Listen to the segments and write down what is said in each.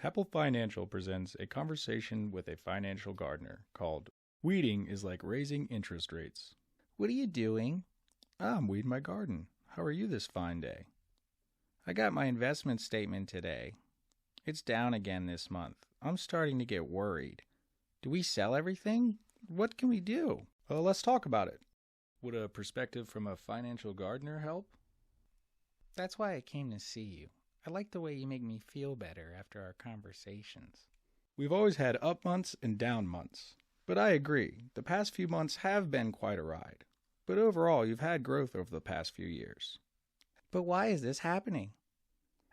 Apple Financial presents a conversation with a financial gardener called Weeding is Like Raising Interest Rates. What are you doing? I'm weeding my garden. How are you this fine day? I got my investment statement today. It's down again this month. I'm starting to get worried. Do we sell everything? What can we do? Let's talk about it. Would a perspective from a financial gardener help? That's why I came to see you. I like the way you make me feel better after our conversations. We've always had up months and down months. But I agree, the past few months have been quite a ride. But overall, you've had growth over the past few years. But why is this happening?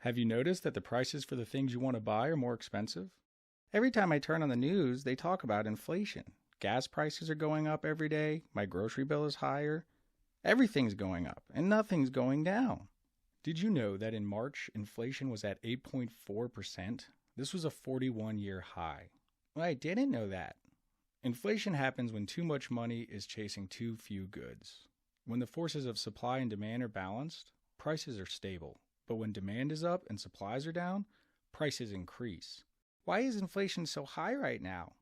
Have you noticed that the prices for the things you want to buy are more expensive? Every time I turn on the news, they talk about inflation. Gas prices are going up every day. My grocery bill is higher. Everything's going up, and nothing's going down. Did you know that in March, inflation was at 8.4%? This was a 41-year high. Well, I didn't know that. Inflation happens when too much money is chasing too few goods. When the forces of supply and demand are balanced, prices are stable. But when demand is up and supplies are down, prices increase. Why is inflation so high right now?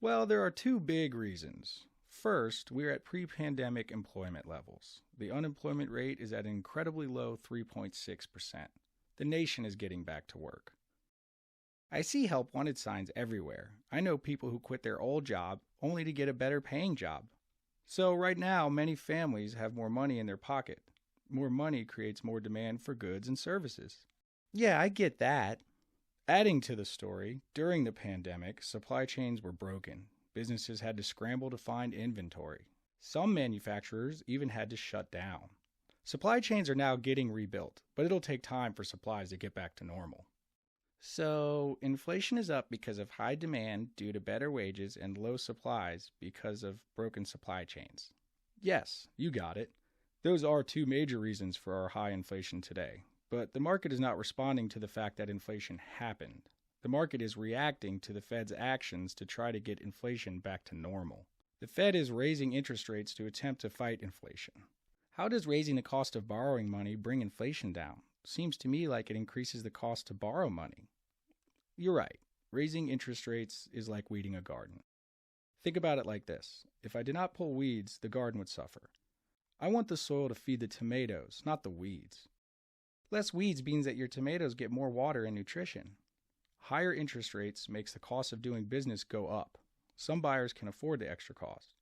Well, there are two big reasons. First, we're at pre-pandemic employment levels. The unemployment rate is at an incredibly low 3.6%. The nation is getting back to work. I see help wanted signs everywhere. I know people who quit their old job only to get a better paying job. So right now, many families have more money in their pocket. More money creates more demand for goods and services. Yeah, I get that. Adding to the story, during the pandemic, supply chains were broken. Businesses had to scramble to find inventory. Some manufacturers even had to shut down. Supply chains are now getting rebuilt, but it'll take time for supplies to get back to normal. So, inflation is up because of high demand due to better wages and low supplies because of broken supply chains. Yes, you got it. Those are two major reasons for our high inflation today. But the market is not responding to the fact that inflation happened. The market is reacting to the Fed's actions to try to get inflation back to normal. The Fed is raising interest rates to attempt to fight inflation. How does raising the cost of borrowing money bring inflation down? Seems to me like it increases the cost to borrow money. You're right. Raising interest rates is like weeding a garden. Think about it like this. If I did not pull weeds, the garden would suffer. I want the soil to feed the tomatoes, not the weeds. Less weeds means that your tomatoes get more water and nutrition. Higher interest rates makes the cost of doing business go up. Some buyers can afford the extra cost.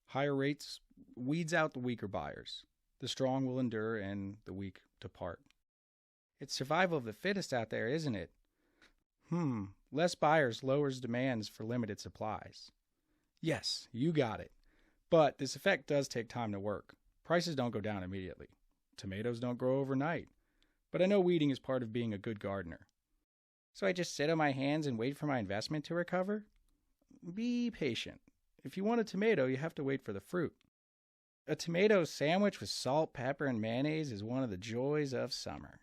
Higher rates weeds out the weaker buyers. The strong will endure and the weak depart. It's survival of the fittest out there, isn't it? Less buyers lowers demands for limited supplies. Yes, you got it. But this effect does take time to work. Prices don't go down immediately. Tomatoes don't grow overnight. But I know weeding is part of being a good gardener. So I just sit on my hands and wait for my investment to recover? Be patient. If you want a tomato, you have to wait for the fruit. A tomato sandwich with salt, pepper, and mayonnaise is one of the joys of summer.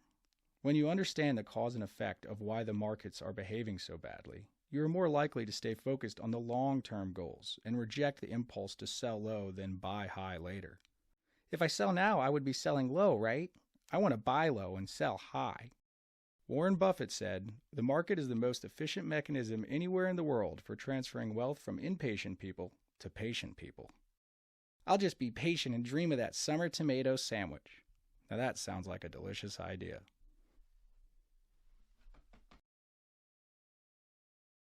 When you understand the cause and effect of why the markets are behaving so badly, you are more likely to stay focused on the long-term goals and reject the impulse to sell low than buy high later. If I sell now, I would be selling low, right? I want to buy low and sell high. Warren Buffett said, "The market is the most efficient mechanism anywhere in the world for transferring wealth from impatient people to patient people." I'll just be patient and dream of that summer tomato sandwich. Now that sounds like a delicious idea.